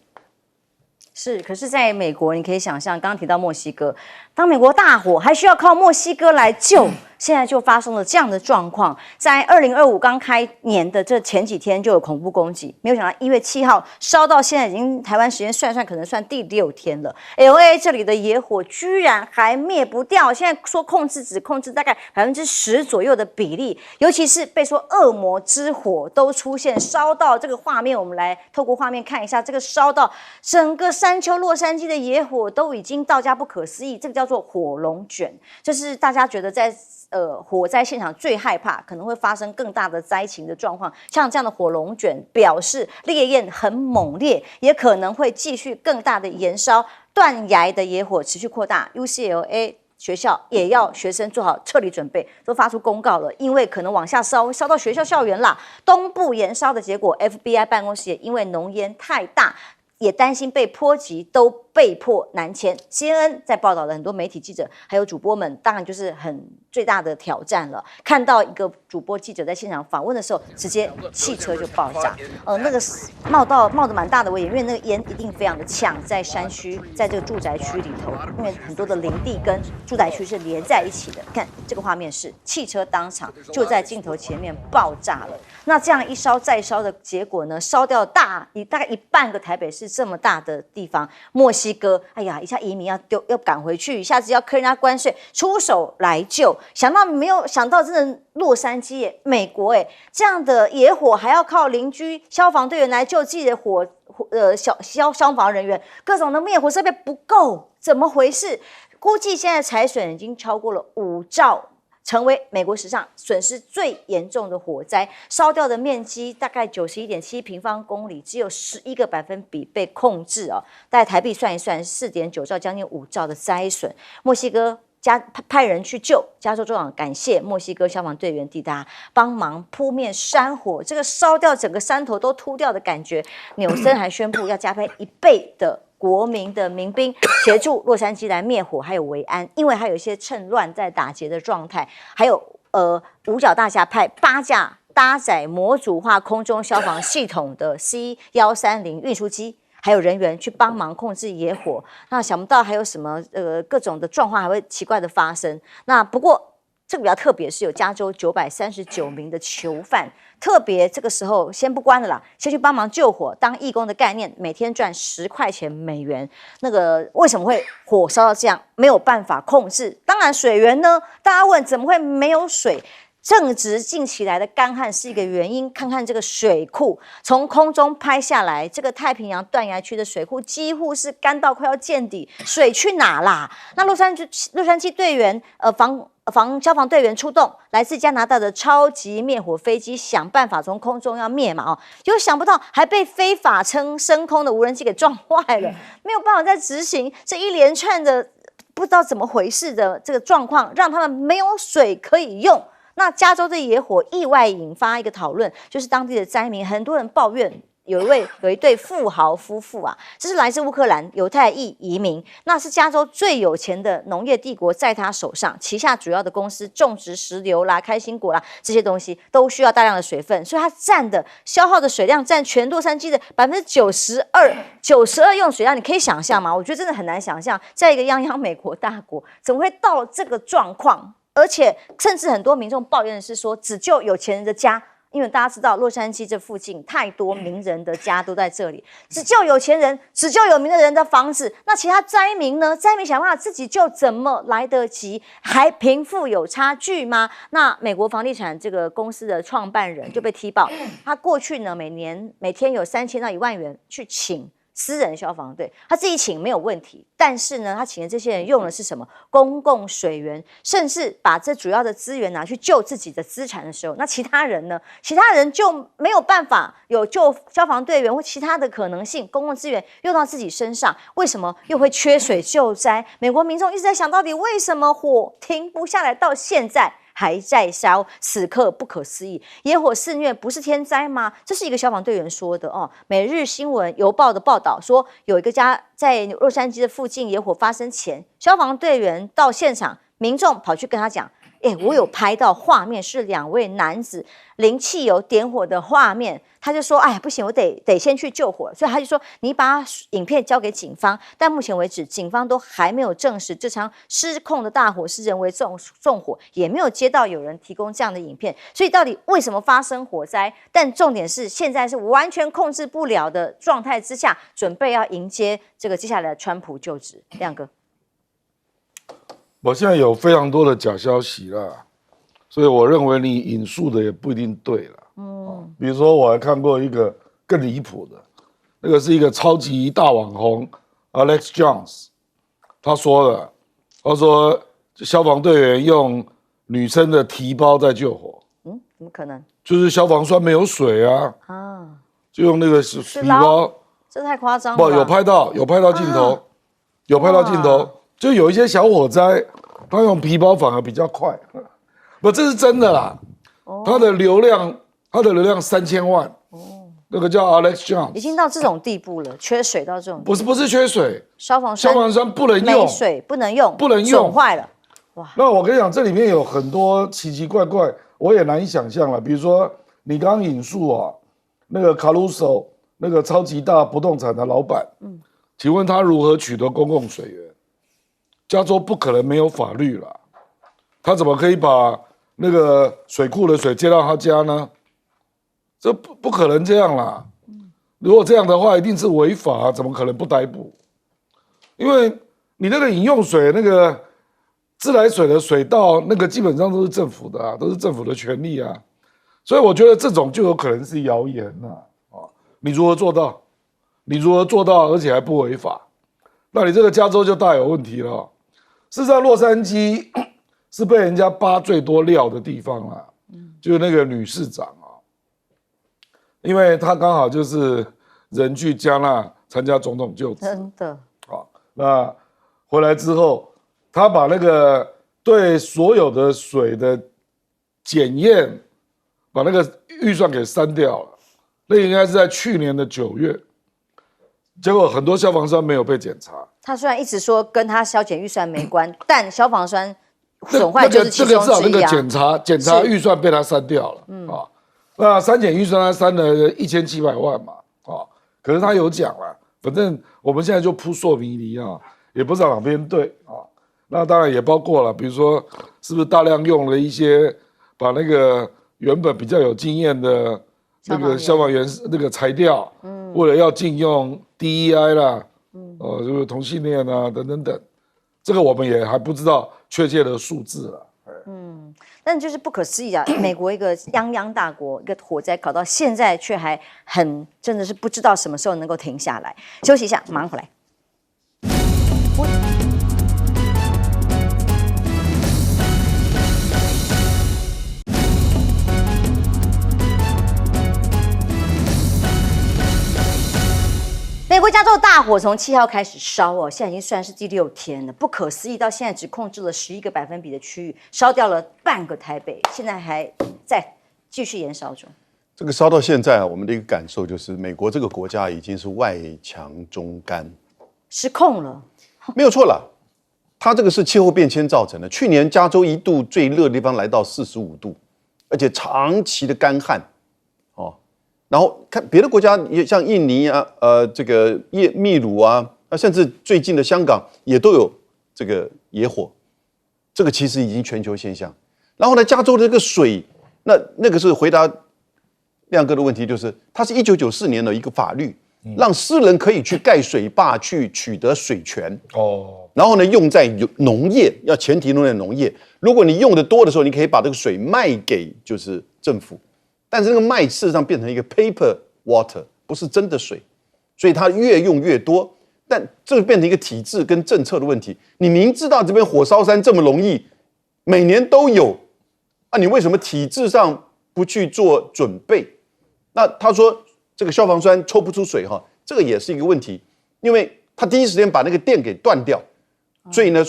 是，可是在美国，你可以想象，刚刚提到墨西哥，当美国大火，还需要靠墨西哥来救。现在就发生了这样的状况，在2025刚开年的这前几天就有恐怖攻击，没有想到1月7号烧到现在已经台湾时间算可能算第6天了。LA 这里的野火居然还灭不掉，现在说只控制大概10%左右的比例，尤其是被说恶魔之火都出现，烧到这个画面，我们来透过画面看一下，这个烧到整个山丘洛杉矶的野火都已经到家不可思议，这个叫做火龙卷，这是大家觉得在火灾现场最害怕可能会发生更大的灾情的状况，像这样的火龙卷表示烈焰很猛烈，也可能会继续更大的延烧，断崖的野火持续扩大。 UCLA 学校也要学生做好撤离准备，都发出公告了，因为可能往下烧到学校校园啦。东部延烧的结果 FBI 办公室也因为浓烟太大，也担心被波及，都被迫南迁。CNN 在报道的很多媒体记者还有主播们，当然就是最大的挑战了。看到一个主播记者在现场访问的时候，直接汽车就爆炸，那个冒着蛮大的危险，因为那个烟一定非常的呛，在山区，在这个住宅区里头，因为很多的林地跟住宅区是连在一起的。看这个画面是汽车当场就在镜头前面爆炸了。那这样一烧再烧的结果呢？烧掉大概一半个台北市这么大的地方，墨西哥，哎呀，一下移民要赶回去，一下子要坑人家关税，出手来救。没有想到，真的洛杉矶耶，美国耶，这样的野火还要靠邻居消防队员来救自己的消防人员，各种的灭火设备不够，怎么回事？估计现在财损已经超过了5兆。成为美国史上损失最严重的火灾，烧掉的面积大概91.7平方公里，只有11%被控制哦。大概台币算一算，4.9兆，将近5兆的灾损。墨西哥派人去救，加州州长感谢墨西哥消防队员抵达，帮忙扑灭山火。这个烧掉整个山头都秃掉的感觉，纽森还宣布要加派1倍的国民的民兵协助洛杉矶来灭火，还有维安，因为还有一些趁乱在打劫的状态。还有五角大厦派8架搭载模组化空中消防系统的 C130运输机。还有人员去帮忙控制野火，那想不到还有什么各种的状况还会奇怪的发生。那不过这个比较特别，是有加州939名的囚犯，特别这个时候先不关了啦，先去帮忙救火，当义工的概念，每天赚10块钱美元。那个为什么会火烧到这样，没有办法控制？当然水源呢，大家问怎么会没有水？正值近期来的干旱是一个原因，看看这个水库，从空中拍下来，这个太平洋断崖区的水库几乎是干到快要见底，水去哪啦？那洛杉矶队员消防队员出动，来自加拿大的超级灭火飞机想办法从空中要灭嘛结果想不到还被非法升空的无人机给撞坏了，没有办法再执行。这一连串的不知道怎么回事的这个状况，让他们没有水可以用。那加州的野火意外引发一个讨论，就是当地的灾民，很多人抱怨有一对富豪夫妇啊，这是来自乌克兰犹太裔移民，那是加州最有钱的农业帝国在他手上，旗下主要的公司种植石榴啦、开心果啦这些东西都需要大量的水分，所以它消耗的水量占全洛杉矶的92%用水量，你可以想象吗？我觉得真的很难想象，在一个泱泱美国大国，怎么会到了这个状况？而且甚至很多民众抱怨的是说，只救有钱人的家。因为大家知道洛杉矶这附近太多名人的家都在这里，只救有钱人，只救有名的人的房子，那其他灾民呢？灾民想办法自己救，怎么来得及？还贫富有差距吗？那美国房地产这个公司的创办人就被踢爆，他过去呢每天有3000到1万元去请私人消防队，他自己请没有问题，但是呢，他请的这些人用的是什么？公共水源，甚至把这主要的资源拿去救自己的资产的时候，那其他人呢？其他人就没有办法有救消防队员或其他的可能性，公共资源用到自己身上，为什么又会缺水救灾？美国民众一直在想，到底为什么火停不下来，到现在还在烧，此刻不可思议。野火肆虐不是天灾吗？这是一个消防队员说的哦。每日新闻邮报的报道说，有一个家在洛杉矶的附近野火发生前，消防队员到现场，民众跑去跟他讲。我有拍到画面，是2位男子淋汽油点火的画面。他就说：“不行，我得先去救火。”所以他就说：“你把影片交给警方。”但目前为止，警方都还没有证实这场失控的大火是人为纵火，也没有接到有人提供这样的影片。所以到底为什么发生火灾？但重点是现在是完全控制不了的状态之下，准备要迎接这个接下来的川普就职。亮哥。我现在有非常多的假消息啦，所以我认为你引述的也不一定对了。比如说我还看过一个更离谱的，那个是一个超级大网红 Alex Jones， 他说消防队员用女生的提包在救火。怎么可能？就是消防栓没有水啊，就用那个皮包，这太夸张了。不，有拍到镜头，有拍到镜头。就有一些小火灾，他用皮包反而比较快，不，这是真的啦。它的流量3000万，那个叫 Alex Jones， 已经到这种地步了，缺水到这种地步。不是缺水，消防栓不能用，没水不能用，损坏了。哇！那我跟你讲，这里面有很多奇奇怪怪，我也难以想象了。比如说你刚刚引述那个 Caruso 那个超级大不动产的老板，请问他如何取得公共水源？加州不可能没有法律啦，他怎么可以把那个水库的水接到他家呢？这不可能这样啦！如果这样的话，一定是违法，怎么可能不逮捕？因为你那个饮用水、那个自来水的水道，那个基本上都是政府的都是政府的权利啊。所以我觉得这种就有可能是谣言你如何做到？而且还不违法？那你这个加州就大有问题了。事实上，洛杉矶是被人家扒最多料的地方啦，就是那个女市长因为她刚好就是人去加纳参加总统就职，真的那回来之后，她把那个对所有的水的检验，把那个预算给删掉了，那应该是在去年的9月。结果很多消防栓没有被检查。他虽然一直说跟他削减预算没关，但消防栓损坏就是其中之一这个至少那个检查预算被他删掉了那删减预算他删了1700万嘛可是他有讲了，反正我们现在就扑朔迷离也不知道哪边对那当然也包括了，比如说是不是大量用了一些把那个原本比较有经验的那个消防员那个裁掉，为了要禁用 DEI 啦，就是同性恋等等，这个我们也还不知道确切的数字了。但就是不可思议美国一个泱泱大国，一个火灾搞到现在却还真的是不知道什么时候能够停下来。休息一下，马上回来。美国加州大火从7号开始烧现在已经算是第6天了，不可思议，到现在只控制了11个百分比的区域，烧掉了半个台北，现在还在继续延烧中。这个烧到现在啊，我们的一个感受就是，美国这个国家已经是外强中干，失控了。没有错了。它这个是气候变迁造成的。去年加州一度最热的地方来到45度，而且长期的干旱，哦，然后看别的国家，也像印尼啊，这个秘鲁啊，甚至最近的香港也都有这个野火，这个其实已经全球现象。然后呢，加州的这个水，那个是回答亮哥的问题，就是它是1994年的一个法律，让私人可以去盖水坝去取得水权。哦，然后呢，用在农业，要前提用在农业。如果你用的多的时候，你可以把这个水卖给就是政府，但是那个卖事实上变成一个 paper water， 不是真的水，所以它越用越多。但这个变成一个体制跟政策的问题。你明知道这边火烧山这么容易，每年都有，啊，你为什么体制上不去做准备？那他说这个消防栓抽不出水哈，这个也是一个问题，因为他第一时间把那个电给断掉。所以呢，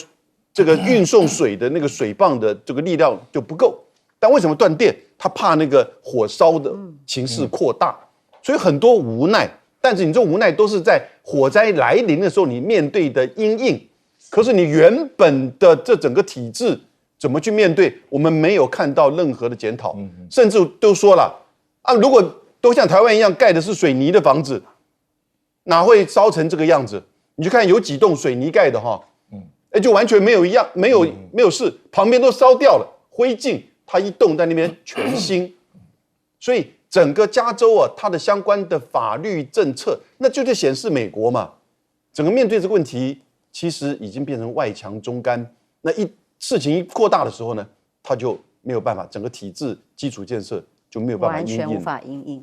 这个运送水的那个水泵的这个力量就不够。但为什么断电？他怕那个火烧的情势扩大，所以很多无奈。但是你这无奈都是在火灾来临的时候你面对的因应。可是你原本的这整个体制怎么去面对？我们没有看到任何的检讨，甚至都说了啊，如果都像台湾一样盖的是水泥的房子，哪会烧成这个样子？你去看有几栋水泥盖的哈。就完全没有没有事，旁边都烧掉了，灰烬，它一动在那边全新，所以整个加州啊，它的相关的法律政策，那就在显示美国嘛，整个面对这个问题，其实已经变成外强中干。那事情一扩大的时候呢，它就没有办法，整个体制基础建设就没有办法因应，完全无法因应。